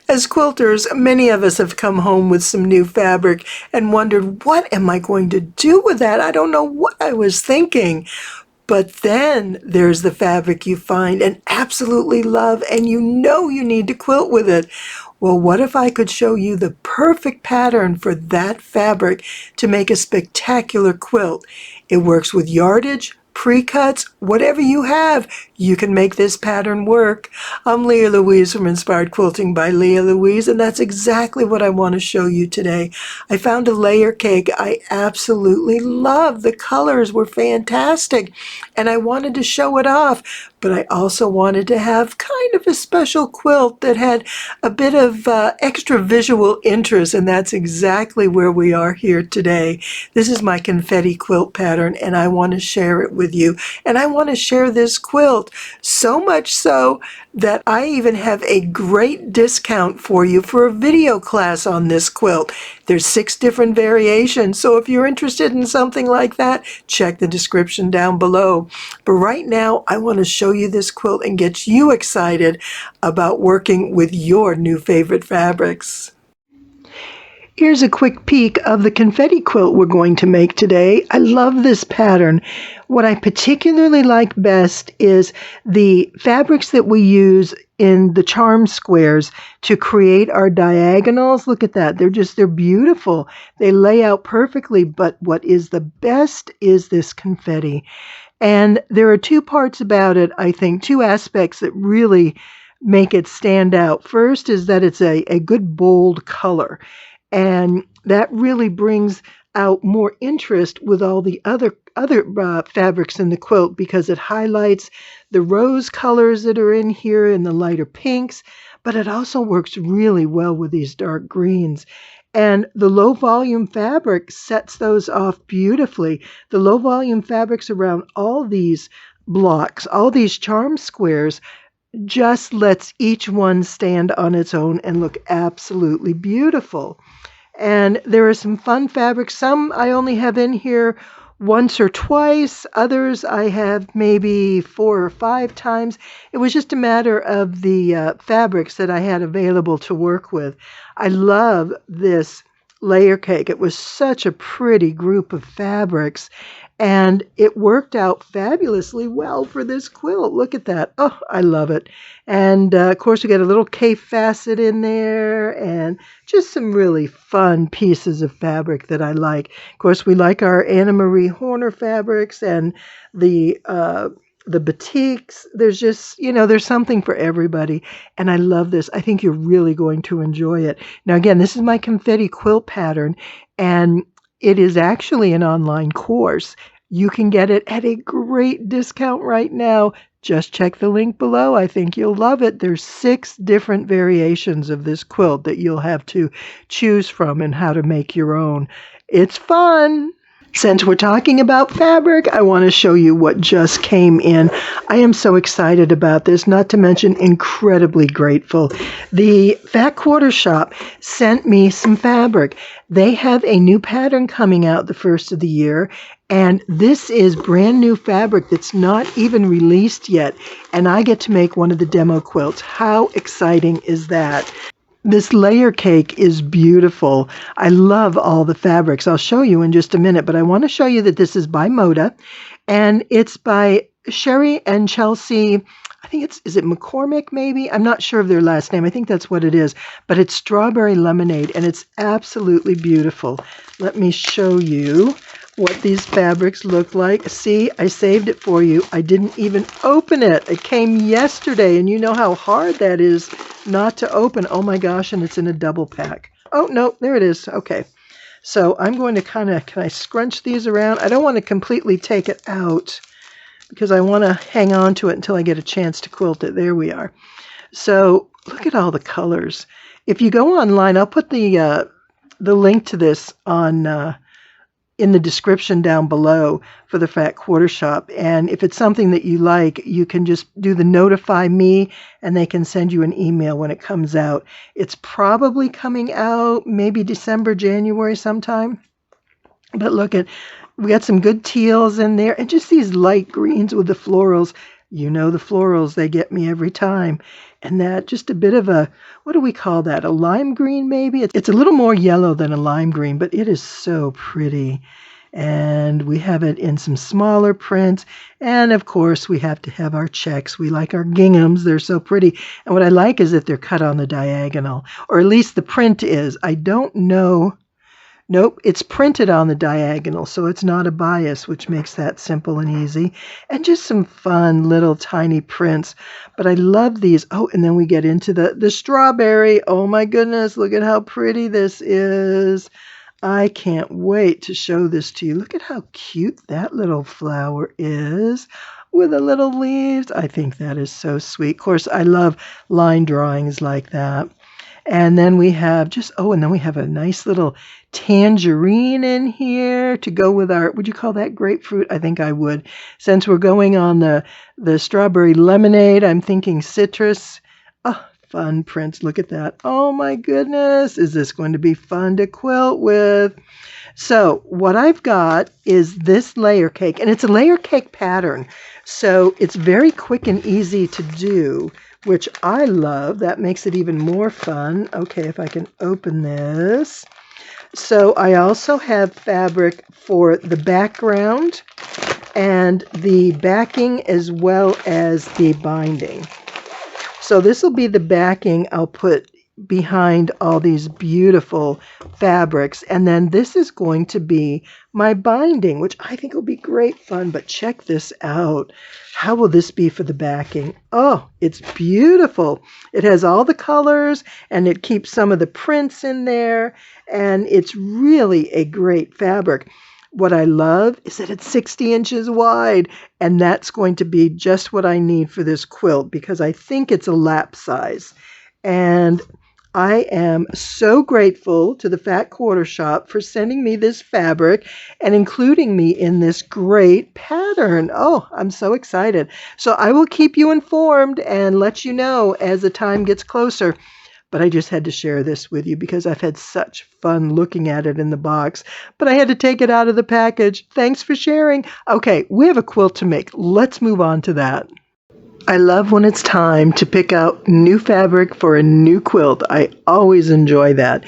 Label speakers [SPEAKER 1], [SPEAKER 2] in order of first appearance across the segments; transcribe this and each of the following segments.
[SPEAKER 1] As quilters, many of us have come home with some new fabric and wondered, what am I going to do with that? I don't know what I was thinking. But then there's the fabric you find and absolutely love, and you know you need to quilt with it. Well, what if I could show you the perfect pattern for that fabric to make a spectacular quilt? It works with yardage, precuts, whatever you have, you can make this pattern work. I'm Louise from Inspired Quilting by Louise, and that's exactly what I want to show you today. I found a layer cake I absolutely love. The colors were fantastic, and I wanted to show it off, but I also wanted to have kind of a special quilt that had a bit of extra visual interest, and that's exactly where we are here today. This is my Confetti Quilt Pattern, and I want to share it with you. And I want to share this quilt, so much so that I even have a great discount for you for a video class on this quilt. There's 6 different variations, so if you're interested in something like that, check the description down below. But right now, I want to show you this quilt and get you excited about working with your new favorite fabrics. Here's a quick peek of the confetti quilt we're going to make today. I love this pattern. What I particularly like best is the fabrics that we use in the charm squares to create our diagonals. Look at that. They're beautiful. They lay out perfectly, but what is the best is this confetti. And there are 2 parts about it, I think, 2 aspects that really make it stand out. First is that it's a good bold color. And that really brings out more interest with all the other fabrics in the quilt, because it highlights the rose colors that are in here and the lighter pinks, but it also works really well with these dark greens. And the low volume fabric sets those off beautifully. The low volume fabrics around all these blocks, all these charm squares, just lets each one stand on its own and look absolutely beautiful. And there are some fun fabrics. Some I only have in here once or twice. Others I have maybe 4 or 5 times. It was just a matter of the fabrics that I had available to work with. I love this layer cake. It was such a pretty group of fabrics, and it worked out fabulously well for this quilt. Look at that. Oh, I love it. And of course, we got a little K facet in there and just some really fun pieces of fabric that I like. Of course, we like our Anna Marie Horner fabrics and the batiks. There's just, there's something for everybody. And I love this. I think you're really going to enjoy it. Now, again, this is my Confetti Quilt Pattern, and it is actually an online course. You can get it at a great discount right now. Just check the link below. I think you'll love it. There's 6 different variations of this quilt that you'll have to choose from and how to make your own. It's fun. Since we're talking about fabric, I want to show you what just came in. I am so excited about this, not to mention incredibly grateful. The Fat Quarter Shop sent me some fabric. They have a new pattern coming out the first of the year, and this is brand new fabric that's not even released yet, and I get to make one of the demo quilts. How exciting is that? This layer cake is beautiful. I love all the fabrics. I'll show you in just a minute, but I want to show you that this is by Moda, and it's by Sherry and Chelsea. I think is it McCormick maybe? I'm not sure of their last name. I think that's what it is, but it's strawberry lemonade, and it's absolutely beautiful. Let me show you what these fabrics look like. See, I saved it for you. I didn't even open it. It came yesterday, and you know how hard that is not to open. Oh my gosh, and it's in a double pack. Oh, no, there it is. Okay. So I'm going to can I scrunch these around? I don't want to completely take it out because I want to hang on to it until I get a chance to quilt it. There we are. So look at all the colors. If you go online, I'll put the link to this on in the description down below for the Fat Quarter Shop. And if it's something that you like, you can just do the notify me and they can send you an email when it comes out. It's probably coming out maybe December, January sometime. But look we got some good teals in there and just these light greens with the florals. You know the florals, they get me every time. And that just a bit of a, what do we call that? A lime green maybe? It's a little more yellow than a lime green, but it is so pretty. And we have it in some smaller prints. And of course, we have to have our checks. We like our ginghams. They're so pretty. And what I like is that they're cut on the diagonal, or at least the print is. I don't know. Nope, it's printed on the diagonal, so it's not a bias, which makes that simple and easy. And just some fun little tiny prints. But I love these. Oh, and then we get into the strawberry. Oh my goodness, look at how pretty this is. I can't wait to show this to you. Look at how cute that little flower is with the little leaves. I think that is so sweet. Of course, I love line drawings like that. And then we have and then we have a nice little tangerine in here to go with our, would you call that grapefruit? I think I would. Since we're going on the strawberry lemonade, I'm thinking citrus. Oh, fun prints. Look at that. Oh my goodness. Is this going to be fun to quilt with? So what I've got is this layer cake, and it's a layer cake pattern. So it's very quick and easy to do, which I love. That makes it even more fun. Okay, if I can open this. So I also have fabric for the background and the backing as well as the binding. So this will be the backing I'll put behind all these beautiful fabrics. And then this is going to be my binding, which I think will be great fun. But check this out. How will this be for the backing? Oh, it's beautiful. It has all the colors and it keeps some of the prints in there. And it's really a great fabric. What I love is that it's 60 inches wide, and that's going to be just what I need for this quilt because I think it's a lap size. And I am so grateful to the Fat Quarter Shop for sending me this fabric and including me in this great pattern. Oh, I'm so excited. So I will keep you informed and let you know as the time gets closer. But I just had to share this with you because I've had such fun looking at it in the box. But I had to take it out of the package. Thanks for sharing. Okay, we have a quilt to make. Let's move on to that. I love when it's time to pick out new fabric for a new quilt. I always enjoy that.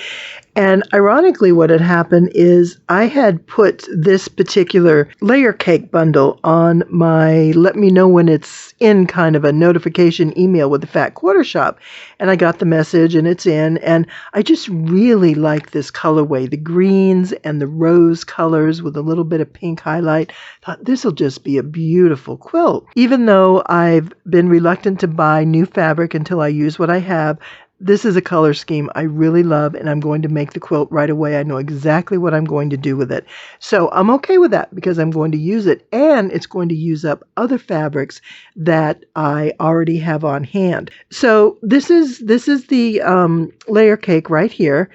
[SPEAKER 1] And ironically, what had happened is I had put this particular layer cake bundle on my let me know when it's in kind of a notification email with the Fat Quarter Shop. And I got the message and it's in. And I just really like this colorway, the greens and the rose colors with a little bit of pink highlight. Thought this will just be a beautiful quilt. Even though I've been reluctant to buy new fabric until I use what I have, this is a color scheme I really love, and I'm going to make the quilt right away. I know exactly what I'm going to do with it. So I'm okay with that because I'm going to use it, and it's going to use up other fabrics that I already have on hand. So this is the layer cake right here.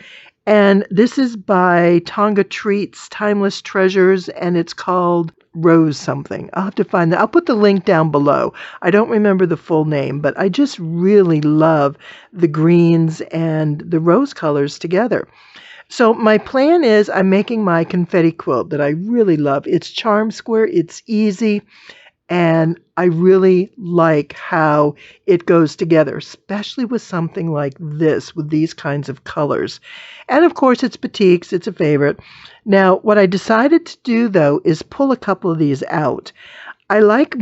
[SPEAKER 1] And this is by Tonga Treats, Timeless Treasures, and it's called Rose something. I'll have to find that. I'll put the link down below. I don't remember the full name, but I just really love the greens and the rose colors together. So my plan is I'm making my confetti quilt that I really love. It's charm square, it's easy, and I really like how it goes together, especially with something like this, with these kinds of colors. And of course, it's batiks, it's a favorite. Now, what I decided to do, though, is pull a couple of these out. I like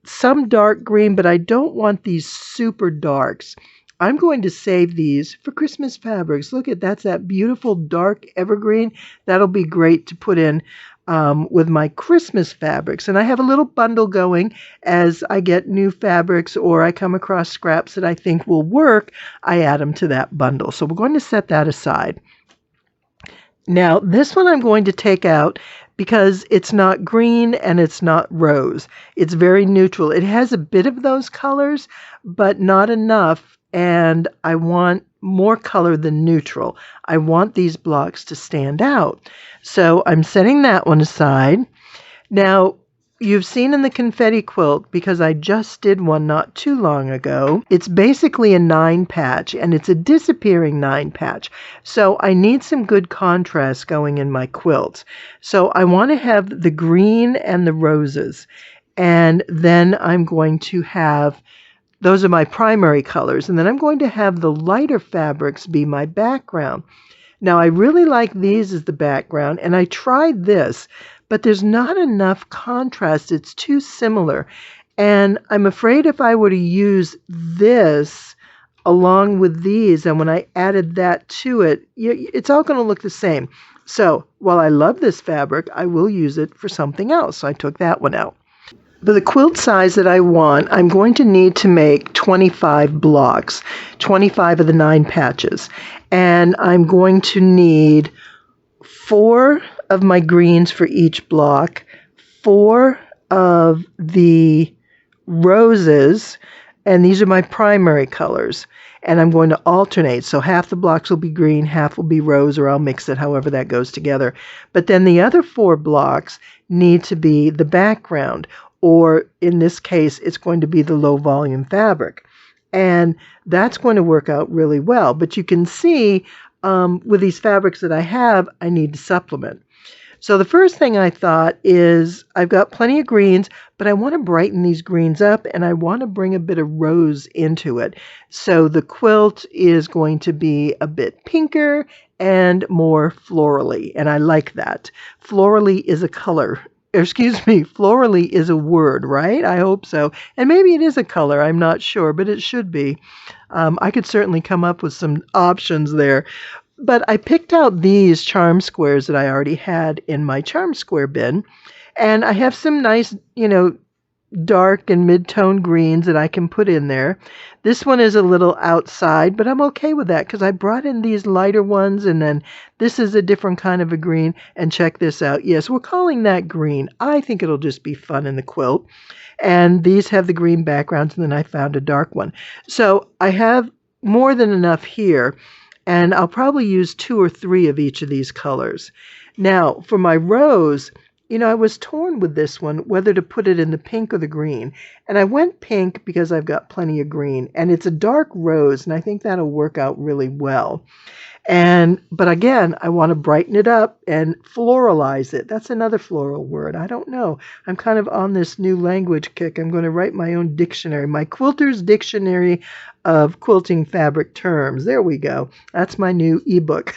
[SPEAKER 1] some dark green, but I don't want these super darks. I'm going to save these for Christmas fabrics. Look at that's that beautiful dark evergreen. That'll be great to put in with my Christmas fabrics. And I have a little bundle going as I get new fabrics or I come across scraps that I think will work. I add them to that bundle. So we're going to set that aside. Now, this one I'm going to take out because it's not green and it's not rose. It's very neutral. It has a bit of those colors, but not enough. And I want more color than neutral. I want these blocks to stand out. So I'm setting that one aside. Now, you've seen in the confetti quilt, because I just did one not too long ago, it's basically a 9 patch, and it's a disappearing 9 patch. So I need some good contrast going in my quilts. So I want to have the green and the roses. And then I'm going to have Those are my primary colors. And then I'm going to have the lighter fabrics be my background. Now, I really like these as the background, and I tried this, but there's not enough contrast. It's too similar. And I'm afraid if I were to use this along with these, and when I added that to it, it's all going to look the same. So while I love this fabric, I will use it for something else. So I took that one out. For the quilt size that I want, I'm going to need to make 25 blocks, 25 of the 9 patches. And I'm going to need 4 of my greens for each block, 4 of the roses, and these are my primary colors. And I'm going to alternate. So half the blocks will be green, half will be rose, or I'll mix it however that goes together. But then the other 4 blocks need to be the background, or in this case, it's going to be the low volume fabric. And that's going to work out really well. But you can see with these fabrics that I have, I need to supplement. So the first thing I thought is I've got plenty of greens, but I want to brighten these greens up and I want to bring a bit of rose into it. So the quilt is going to be a bit pinker and more florally, and I like that. Florally is a color. Florally is a word, right? I hope so. And maybe it is a color. I'm not sure, but it should be. I could certainly come up with some options there. But I picked out these charm squares that I already had in my charm square bin. And I have some nice, dark and mid-tone greens that I can put in there. This one is a little outside, but I'm okay with that because I brought in these lighter ones, and then this is a different kind of a green. And check this out. Yes, we're calling that green. I think it'll just be fun in the quilt. And these have the green backgrounds, and then I found a dark one. So I have more than enough here, and I'll probably use 2 or 3 of each of these colors. Now, for my rose, I was torn with this one, whether to put it in the pink or the green. And I went pink because I've got plenty of green. And it's a dark rose, and I think that'll work out really well. But again, I want to brighten it up and floralize it. That's another floral word. I don't know. I'm kind of on this new language kick. I'm going to write my own dictionary, my Quilter's Dictionary of Quilting Fabric Terms. There we go. That's my new ebook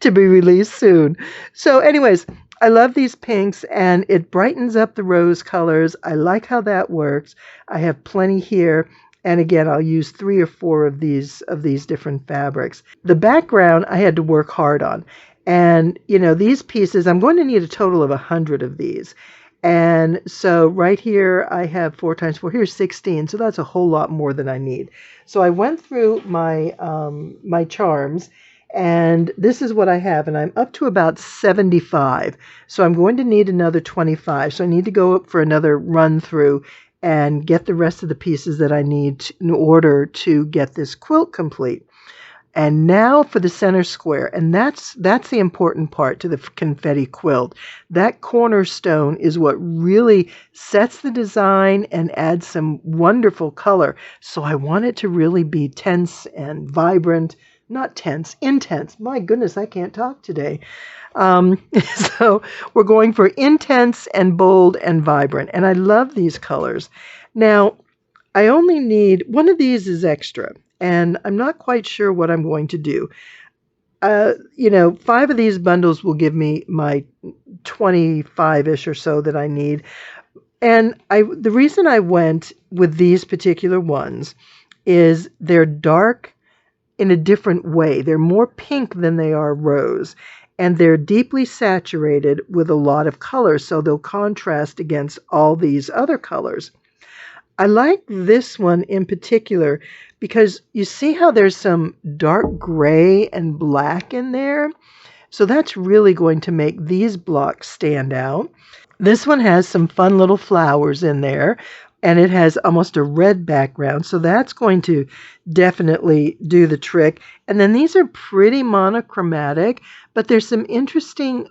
[SPEAKER 1] to be released soon. So anyways, I love these pinks, and it brightens up the rose colors. I like how that works. I have plenty here. And again, I'll use 3 or 4 of these different fabrics. The background I had to work hard on. And, these pieces, I'm going to need a total of 100 of these. And so right here, I have 4 times 4. Here's 16. So that's a whole lot more than I need. So I went through my my charms, and this is what I have. And I'm up to about 75. So I'm going to need another 25. So I need to go up for another run through and get the rest of the pieces that I need in order to get this quilt complete. And now for the center square, and that's the important part to the confetti quilt. That cornerstone is what really sets the design and adds some wonderful color. So I want it to really be tense and vibrant. Not tense, intense. My goodness, I can't talk today. So we're going for intense and bold and vibrant. And I love these colors. Now, I only need, one of these is extra, and I'm not quite sure what I'm going to do. 5 of these bundles will give me my 25-ish or so that I need. And the reason I went with these particular ones is they're dark in a different way. They're more pink than they are rose. And they're deeply saturated with a lot of color, so they'll contrast against all these other colors. I like this one in particular because you see how there's some dark gray and black in there? So that's really going to make these blocks stand out. This one has some fun little flowers in there, and it has almost a red background, so that's going to definitely do the trick. And then these are pretty monochromatic, but there's some interesting,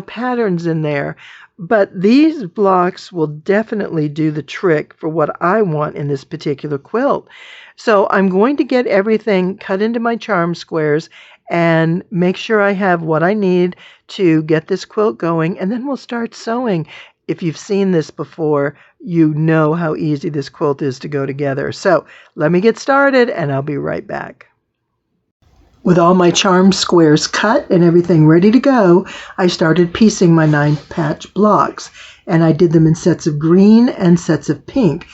[SPEAKER 1] patterns in there. But these blocks will definitely do the trick for what I want in this particular quilt. So I'm going to get everything cut into my charm squares and make sure I have what I need to get this quilt going, and then we'll start sewing. if you've seen this before, you know how easy this quilt is to go together. So let me get started and I'll be right back. With all my charm squares cut and everything ready to go, I started piecing my 9-patch blocks, and I did them in sets of green and sets of pink,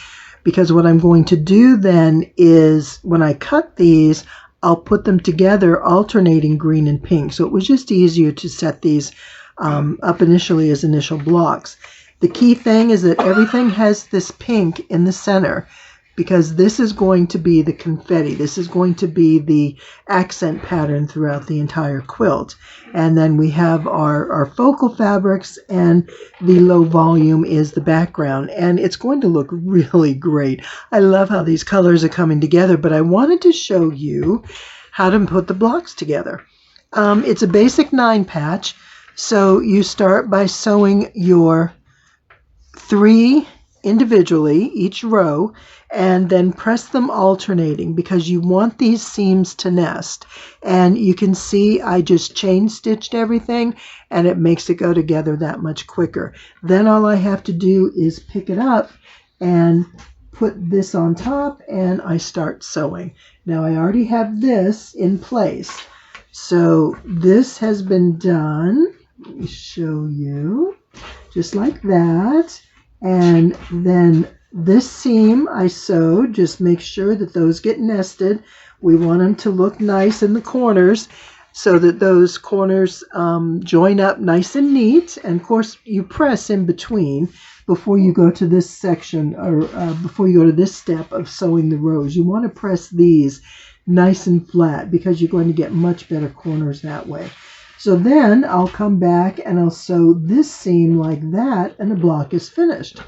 [SPEAKER 1] because what I'm going to do then is when I cut these, I'll put them together alternating green and pink. So it was just easier to set these up initially as initial blocks. The key thing is that everything has this pink in the center, because this is going to be the confetti. This is going to be the accent pattern throughout the entire quilt. And then we have our focal fabrics, and the low volume is the background. And it's going to look really great. I love how these colors are coming together, but I wanted to show you how to put the blocks together. It's a basic 9-patch. So you start by sewing your 3 individually, each row, and then press them alternating, because you want these seams to nest. And you can see I just chain stitched everything, and it makes it go together that much quicker. Then all I have to do is pick it up and put this on top, and I start sewing. Now I already have this in place. So this has been done. Let me show you. Just like that. And then this seam I sewed, just make sure that those get nested. We want them to look nice in the corners so that those corners join up nice and neat. And of course you press in between before you go to this section, or before you go to this step of sewing the rows. You want to press these nice and flat, because you're going to get much better corners that way. So then I'll come back and I'll sew this seam like that, and the block is finished.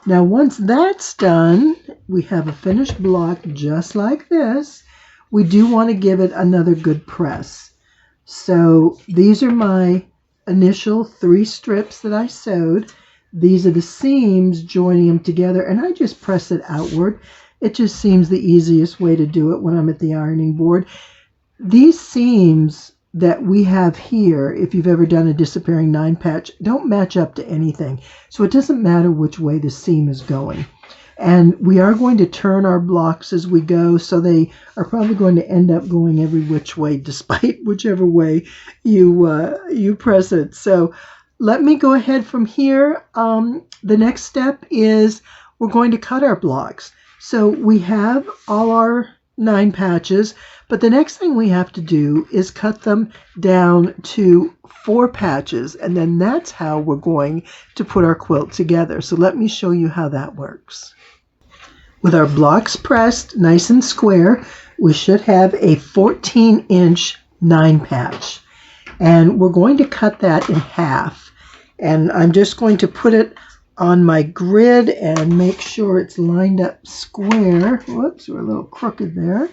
[SPEAKER 1] Now once that's done, we have a finished block just like this. We do want to give it another good press. So these are my initial 3 strips that I sewed. These are the seams joining them together, and I just press it outward. It just seems the easiest way to do it when I'm at the ironing board. These seams that we have here, if you've ever done a disappearing 9-patch, don't match up to anything. So it doesn't matter which way the seam is going. And we are going to turn our blocks as we go, so they are probably going to end up going every which way, despite whichever way you press it. So let me go ahead from here. The next step is we're going to cut our blocks. So we have all our 9 patches, but the next thing we have to do is cut them down to 4 patches, and then that's how we're going to put our quilt together. So let me show you how that works. With our blocks pressed nice and square, we should have a 14-inch 9-patch, and we're going to cut that in half. And I'm just going to put it on my grid and make sure it's lined up square. Whoops, we're a little crooked there.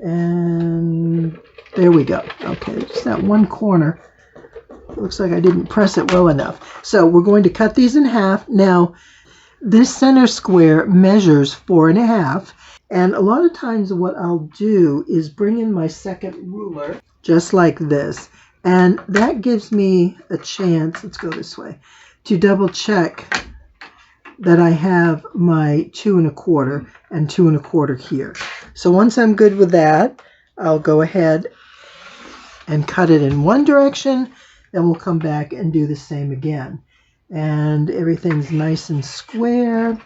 [SPEAKER 1] And there we go. Okay, just that one corner. Looks like I didn't press it well enough. So we're going to cut these in half. Now, this center square measures 4.5. And a lot of times what I'll do is bring in my second ruler, just like this. And that gives me a chance, let's go this way, to double check that I have my 2 1/4 and 2 1/4 here. So once I'm good with that, I'll go ahead and cut it in one direction, then we'll come back and do the same again. And everything's nice and square,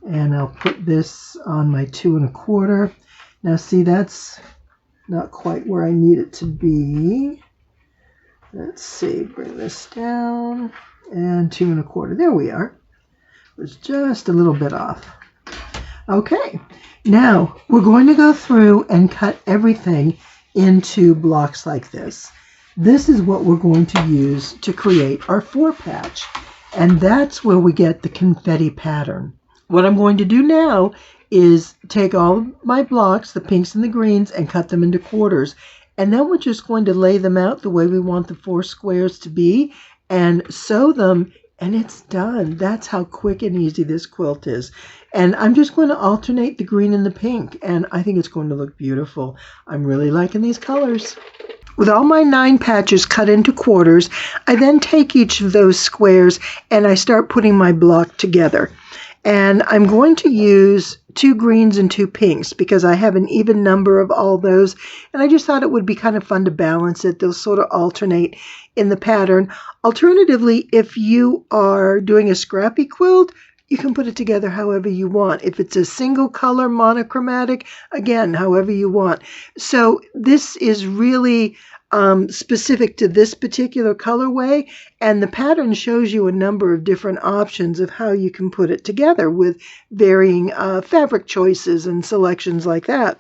[SPEAKER 1] and I'll put this on my 2 1/4. Now see, that's not quite where I need it to be. Let's see, bring this down, and 2 1/4. There we are. It was just a little bit off. Okay, now we're going to go through and cut everything into blocks like this. This is what we're going to use to create our 4-patch, and that's where we get the confetti pattern. What I'm going to do now is take all of my blocks, the pinks and the greens, and cut them into quarters. And then we're just going to lay them out the way we want the 4 squares to be and sew them, and it's done. That's how quick and easy this quilt is. And I'm just going to alternate the green and the pink, and I think it's going to look beautiful. I'm really liking these colors. With all my 9 patches cut into quarters, I then take each of those squares and I start putting my block together. And I'm going to use 2 greens and 2 pinks because I have an even number of all those. And I just thought it would be kind of fun to balance it. They'll sort of alternate in the pattern. Alternatively, if you are doing a scrappy quilt, you can put it together however you want. If it's a single color monochromatic, again, however you want. So this is really specific to this particular colorway, and the pattern shows you a number of different options of how you can put it together with varying fabric choices and selections like that.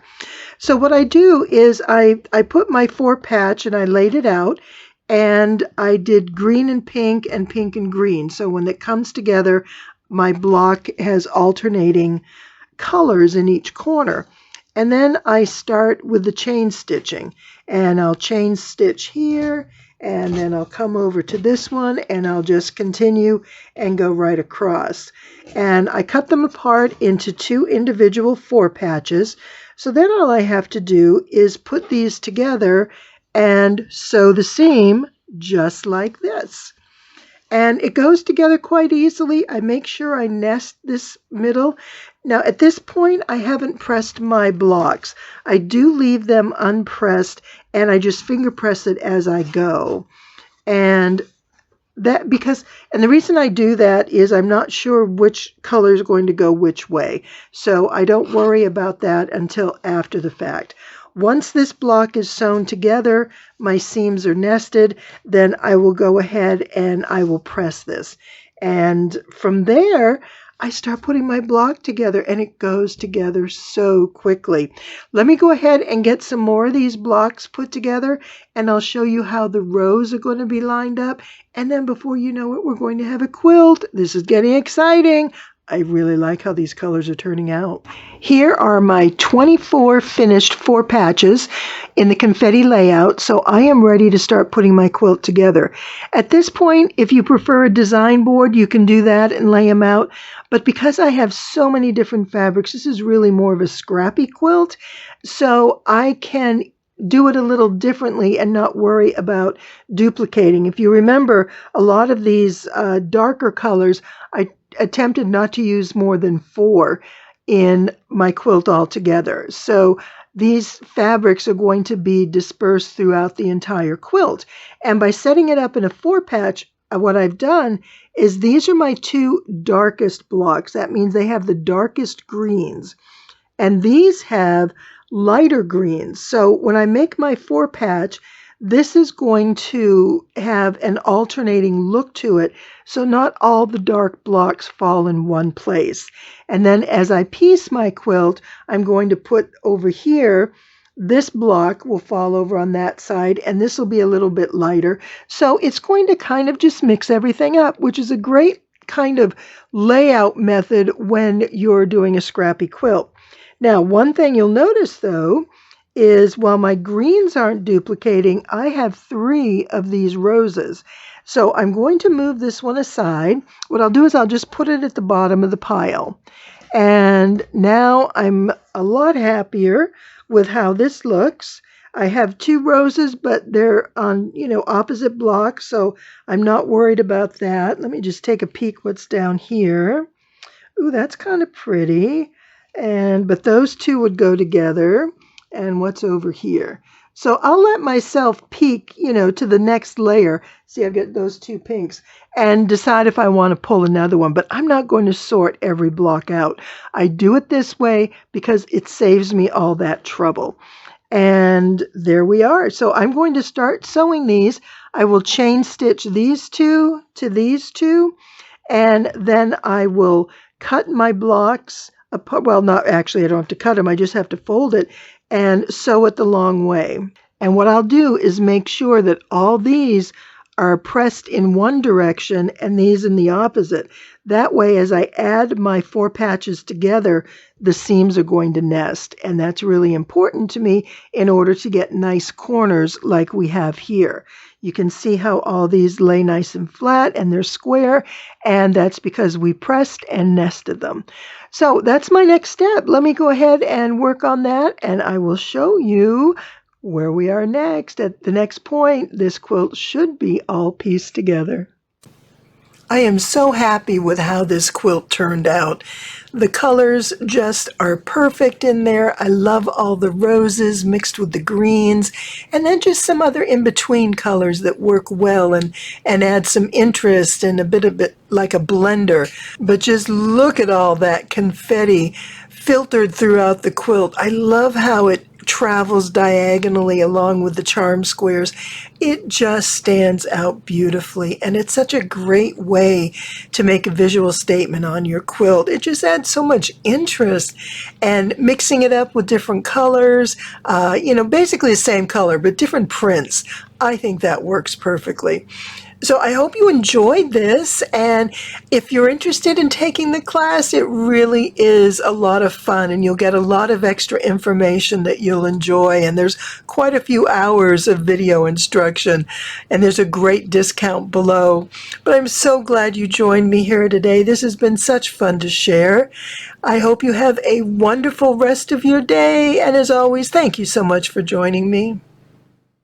[SPEAKER 1] So what I do is I put my 4 patch and I laid it out, and I did green and pink and green. So when it comes together, my block has alternating colors in each corner. And then I start with the chain stitching, and I'll chain stitch here, and then I'll come over to this one, and I'll just continue and go right across. And I cut them apart into 2 individual 4 patches. So then all I have to do is put these together and sew the seam just like this. And it goes together quite easily. I make sure I nest this middle. Now at this point, I haven't pressed my blocks. I do leave them unpressed, and I just finger press it as I go. And the reason I do that is I'm not sure which color is going to go which way. So I don't worry about that until after the fact. Once this block is sewn together, my seams are nested, then I will go ahead and I will press this. And from there, I start putting my block together, and it goes together so quickly. Let me go ahead and get some more of these blocks put together, and I'll show you how the rows are going to be lined up. And then before you know it, we're going to have a quilt. This is getting exciting. I really like how these colors are turning out. Here are my 24 finished 4 patches in the confetti layout, so I am ready to start putting my quilt together. At this point, if you prefer a design board, you can do that and lay them out. But because I have so many different fabrics, this is really more of a scrappy quilt, so I can do it a little differently and not worry about duplicating. If you remember, a lot of these darker colors, I attempted not to use more than 4 in my quilt altogether. So these fabrics are going to be dispersed throughout the entire quilt. And by setting it up in a 4 patch, what I've done is these are my 2 darkest blocks. That means they have the darkest greens. And these have lighter greens. So when I make my 4 patch, this is going to have an alternating look to it, so not all the dark blocks fall in one place. And then as I piece my quilt, I'm going to put over here, this block will fall over on that side, and this will be a little bit lighter. So it's going to kind of just mix everything up, which is a great kind of layout method when you're doing a scrappy quilt. Now, one thing you'll notice, though, is while my greens aren't duplicating, I have 3 of these roses. So I'm going to move this one aside. What I'll do is I'll just put it at the bottom of the pile. And now I'm a lot happier with how this looks. I have 2 roses, but they're on, opposite blocks, so I'm not worried about that. Let me just take a peek what's down here. Ooh, that's kind of pretty. But those 2 would go together. And what's over here. So I'll let myself peek, to the next layer. See, I've got those 2 pinks, and decide if I want to pull another one. But I'm not going to sort every block out. I do it this way because it saves me all that trouble. And there we are. So I'm going to start sewing these. I will chain stitch these 2 to these 2, and then I will cut my blocks apart. Well, not actually, I don't have to cut them. I just have to fold it and sew it the long way. And what I'll do is make sure that all these are pressed in one direction and these in the opposite. That way, as I add my 4 patches together, the seams are going to nest. And that's really important to me in order to get nice corners like we have here. You can see how all these lay nice and flat and they're square, and that's because we pressed and nested them. So that's my next step. Let me go ahead and work on that, and I will show you Where we are next, at the next point, this quilt should be all pieced together. I am so happy with how this quilt turned out. The colors just are perfect in there. I love all the roses mixed with the greens, and then just some other in-between colors that work well and add some interest and a bit like a blender. But just look at all that confetti filtered throughout the quilt. I love how it travels diagonally along with the charm squares. It just stands out beautifully, and it's such a great way to make a visual statement on your quilt. It just adds so much interest, and mixing it up with different colors, basically the same color but different prints. I think that works perfectly. So I hope you enjoyed this, and if you're interested in taking the class, it really is a lot of fun, and you'll get a lot of extra information that you'll enjoy, and there's quite a few hours of video instruction, and there's a great discount below. But I'm so glad you joined me here today. This has been such fun to share. I hope you have a wonderful rest of your day, and as always, thank you so much for joining me.